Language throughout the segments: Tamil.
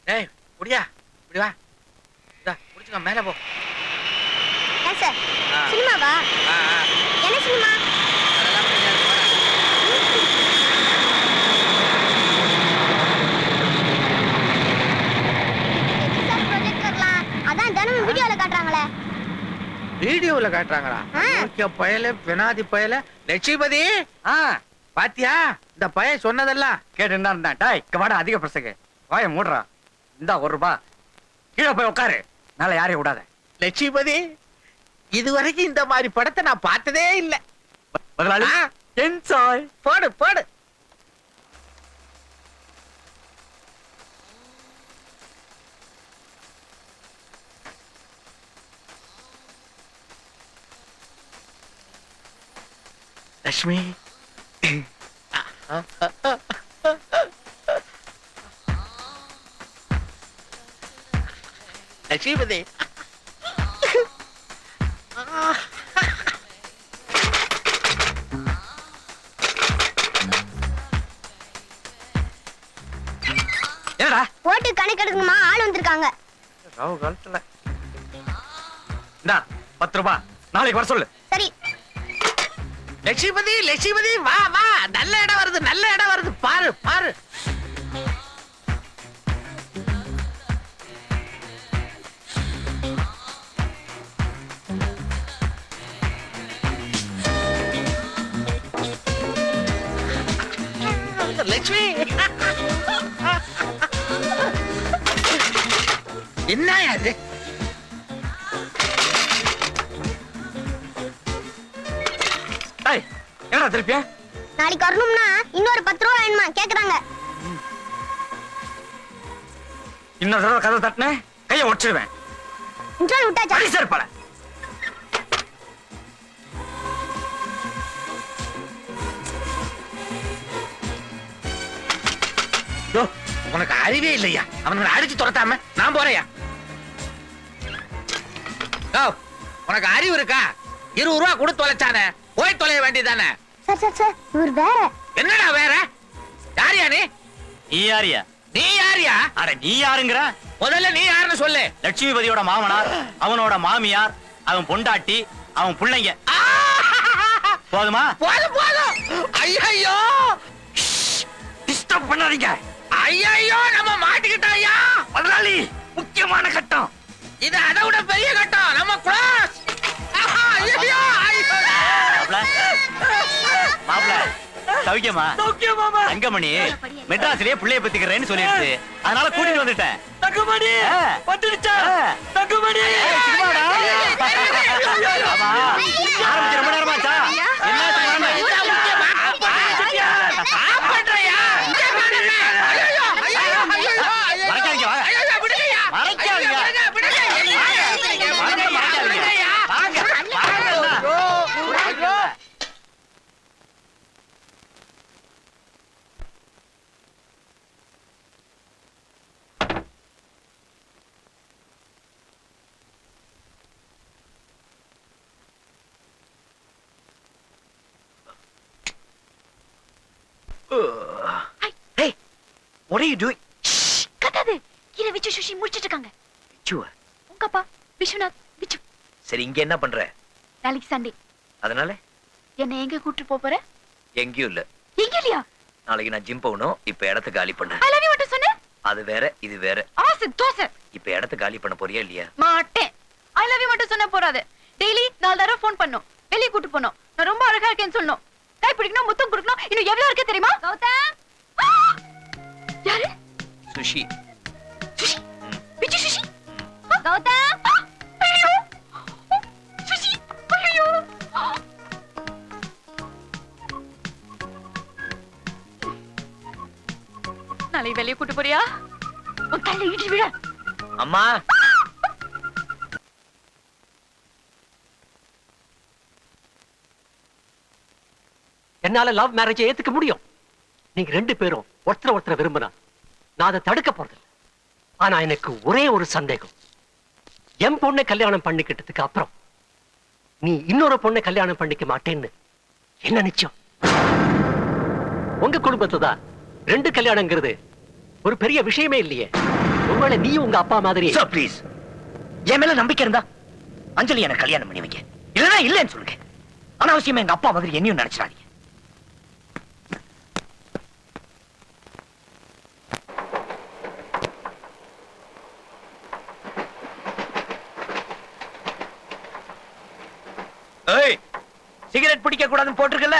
டேய் குடியா இப்படி வா குடிச்சுக்க மேல போ சார் சினிமாவா என்ன சினிமா அதான் தினமும் வீடியோல காட்டுறாங்களே வீடியோல காட்டுறாங்களா முக்கிய பயல பெனாதி பயல லட்சுமிபதி பாத்தியா இந்த பையன் சொன்னதெல்லாம் கேட்டு இருந்தா டாய் வாடா அதிக பிரசங்க வாய மூடுறா இந்தா ₹1 கீழே போய் உட்காரு மேல யாரையும் விடாத லட்சுமிபதி இதுவரைக்கும் இந்த மாதிரி படத்தை நான் பார்த்ததே இல்ல முதலாளி என்ஜாய் போடு போடு லட்சுமி லட்சுமிபதி என்னடா போட்டு கணக்கெடுக்கணுமா ஆள் வந்திருக்காங்க ராவு காலத்துல இந்தா ₹10 நாளைக்கு வர சொல்லு சரி லட்சுமிபதி லட்சுமிபதி வா வா நல்ல இடம் வருது பாரு பாரு லட்சுமி என்ன அது என்னடா திருப்பியா நாளைக்கு வரணும்னா இன்னொரு ₹10 வேணுமா கேக்குறாங்க இன்னொரு தடவை கதை தட்டின கையை ஒடிச்சிடுவேன் இன்ட்ரோல் விட்டாச்சா சார் பல உனக்கு அறிவே இல்லையா அவனுங்களை அடிச்சு துரத்தாம நான் போறையா உனக்கு அறிவு இருக்கா ₹20 கொடுத்து தொலைச்சானே போய் தொலைய வேண்டியதானே சார் இவர் வேற என்னடா வேற யாரியா நீ யாரியா நீ யாரியா அட நீ யாருங்கிற முதல்ல நீ யாருன்னு சொல்லு லட்சுமிபதியோட மாமனார் அவனோட மாமியார் அவன் பொண்டாட்டி அவன் பிள்ளைங்க போதுமா போதும் போதும் ஐயோ டிஸ்டர்ப் பண்ணாதீங்க ஐயோ நம்ம மாட்டிக்கிட்டாயா முதலாளி முக்கியமான கட்டம் இது அதை விட பெரிய கட்டம் நம்ம க்ளோஸ் ஐயோ மாப்ள சௌக்கியமா தங்கமணி மெட்ராஸ்லயே பிள்ளைய பத்திக்கிறேன்னு சொல்லிடுச்சு அதனால கூட்டிட்டு வந்துட்டேன் தங்கமணி வந்துடுச்சா தங்கமணி ஆரம்பிச்சு ரொம்ப நேரமாச்சா Hey, what are you doing? கத்தாது கீழே விச்சு சுஷி முடிச்சிட்டு இருக்காங்க விச்சுவா உங்க அப்பா விஸ்வநாத் விச்சு சரி இங்க என்ன பண்ற நாளைக்கு சண்டே அதனால என்ன எங்க கூட்டிட்டு போற எங்கேயும் இல்ல எங்க இல்லையா நாளைக்கு நான் ஜிம் போகணும் இப்ப இடத்த காலி பண்ண ஐ லவ் யூ மட்டும் சொன்னே அது வேற இது வேற ஆசை தோசை இப்ப இடத்த காலி பண்ண போறியா இல்லையா மாட்டேன் ஐ லவ் யூ மட்டும் சொன்ன போறாது டெய்லி 4 தடவை ஃபோன் பண்ணும் வெளிய கூட்டி போணும் நான் ரொம்ப அழகா இருக்கேன்னு சொல்லணும் கை பிடிக்கணும் முத்தம் கொடுக்கணும் இன்னும் எவ்வளவு இருக்கு தெரியுமா கௌதம் யாரு சுஷி சுஷி விச்சு சுஷி கௌதம் ஐயோ சுஷி ஐயோ நாளைக்கு வெளிய கூட்டி போறியா உன் தலையில இடி விழ அம்மா என்னால லவ் மேரேஜை ஏத்துக்க முடியும். நீங்க 2 பேரும் ஒருத்தரை விரும்பினா நான் அதை தடுக்க போறதில்லை. ஆனா எனக்கு ஒரே ஒரு சந்தேகம். என் பொண்ணை கல்யாணம் பண்ணிக்கிட்டதுக்கு அப்புறம் நீ இன்னொரு பொண்ணை கல்யாணம் பண்ணிக்க மாட்டேன்னு என்ன நிச்சயம்? உங்க குடும்பத்துல தான் 2 கல்யாணங்கிறது ஒரு பெரிய விஷயமே இல்லையே. ஒருவேளை நீ உங்க அப்பா மாதிரி. சார் ப்ளீஸ், என் மேல நம்பிக்கை இருந்தா அஞ்சலி எனக்கு கல்யாணம் பண்ணி வைங்க, இல்லைன்னா இல்லைன்னு சொல்லுங்க. அனாவசியமா எங்க அப்பா மாதிரி என்னையும் நினைச்சிடாதீங்க. ஏய், சிகரெட் பிடிக்க கூடாதுன்னு போட்டிருக்கல.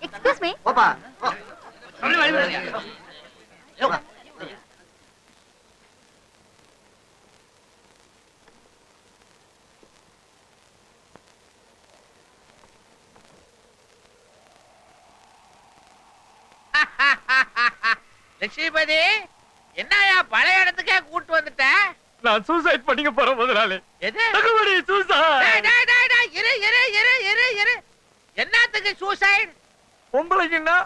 Excuse me. லட்சுமிபதி, என்னயா பழைய இடத்துக்கே கூட்டு வந்துட்ட? நான் சூசைட் பண்ணிக்க போறேன் முதலாளி. எது? தகுமணி சூசைட். இரு. என்னத்துக்கு சூசைட்? பொம்பளைக்குன்னா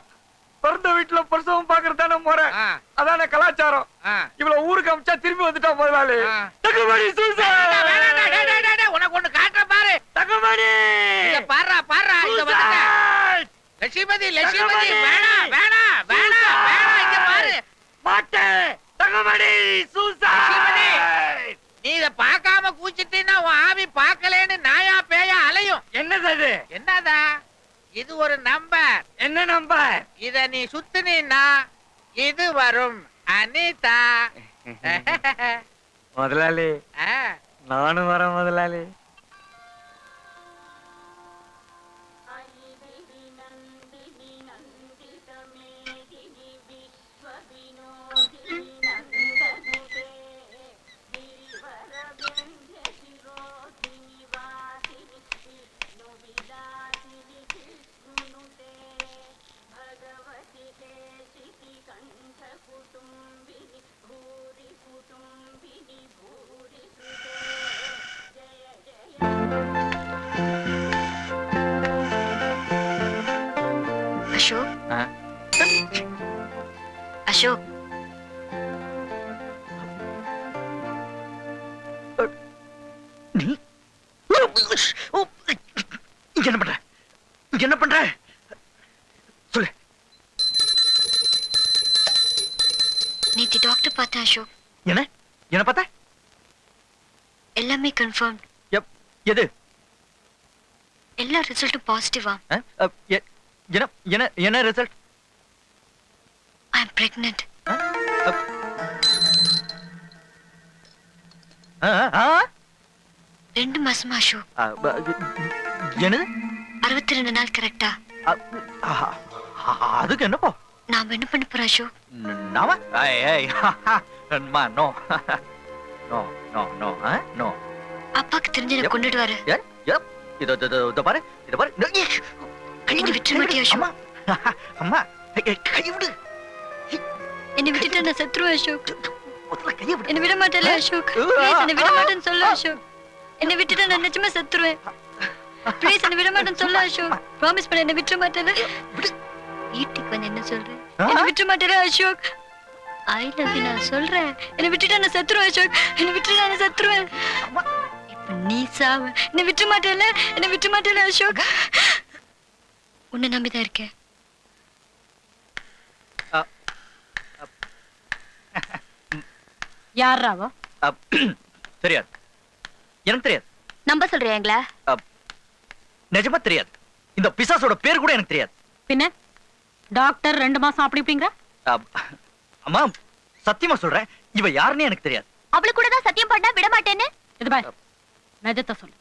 பிறந்த வீட்டுல பிரசவம் பாக்குறதான முறை, ஆ. அதான கலாச்சாரம். ஆ. இவ்வளவு ஊருக்கு அமிச்சா திரும்பி வந்துட்டா முதலாளி. ஆ. தகுமணி சூசைட். உனக்கு ஒண்ணு காட்டுற பாரு. தகுமணி இங்க பாருடா, இங்க வந்துட்ட. சூசைட். லட்சுமிபதி, தகுமணி. வேணாம், இங்க பாரு. மாட்டே. தகுமணி லட்சுமிபதி, சூசைட். நீ இத பார்க்காம கூச்சிட்டீன்னா உன் ஆவி பார்க்கலேன்னு நாயா பேயா அலையும். என்னது அது? என்னதா இது? ஒரு நம்பர். என்ன நம்பர்? இத நீ சுத்துனீன்னா இது வரும். அனிதா. முதலாளி, ஆ. நானும் வரேன் முதலாளி. அசோக், அசோக், நீ இங்க என்ன பண்ற? இங்க என்ன பண்ற? சொல்லு. நேத்து டாக்டர் பார்த்தேன் அசோக். என்ன என்ன பார்த்த? எல்லாமே கன்ஃபார்ம். எது? எல்லா ரிசல்ட்டும் பாசிட்டிவா. என்ன என்ன என்ன ரிசல்ட்? ஐ அம் பிரெக்னன்ட். ரெண்டு மாசமா அசோக். என்னது? 62 நாள் கரெக்டா? அதுக்கு என்னப்போ? நாம என்ன பண்ண போறோம் அசோக்? நாம no no no no no. அப்பாக்கு தெரிஞ்சு என்ன கொண்டுட்டு வர. இத பாரு, இத பாரு. என்ன விட்டுற மாட்டியா அசோக்? அம்மா, கை விடு. என்ன விட்டுட்டு நான் செத்துருவேன் அசோக். கையை விடு. என்ன விட மாட்டேல அசோக். ப்ளீஸ் என்ன விட மாட்டேன்னு சொல்லு அசோக். என்ன விட்டுட்டு நான் நிஜமா செத்துருவேன். ப்ளீஸ் என்ன விட மாட்டேன்னு சொல்லு அசோக். ப்ராமிஸ் பண்ண என்ன விட்டுற மாட்டேல. வீட்டுக்கு வந்து என்ன சொல்றேன்? என்ன விட்டுற மாட்டேல அசோக். ஐ லவ் யூ நான் சொல்றேன். என்ன விட்டுட்டு நான் செத்துருவேன் அசோக். என்ன விட்டுட்டு நான் செத்துருவேன். இப்ப நீ சாவ. என்ன விட்டுற மாட்டேல. என்ன விட்டுற மாட்டேல அசோக். உன்னை நம்பிதான் இருக்கேன். யாராவோ தெரியாது, எனக்கு தெரியாது. நம்ப சொல்றியாங்களா? நிஜமா தெரியாது. இந்த பிசாசோட பேர் கூட எனக்கு தெரியாது. பின்ன டாக்டர் 2 மாசம் அப்படி இப்படிங்கிற? அம்மா, சத்தியமா சொல்றேன், இவ யாருன்னு எனக்கு தெரியாது. அவளுக்கு கூட தான் சத்தியம் பண்ணா விட மாட்டேன்னு. இது பாய், நிஜத்தை சொல்லு.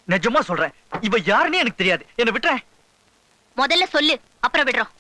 நிஜமா சொல்றேன், இவ யாருன்னு எனக்கு தெரியாது. என்ன விட்டுறேன். முதல்ல சொல்லு, அப்புறம் விடுறோம்.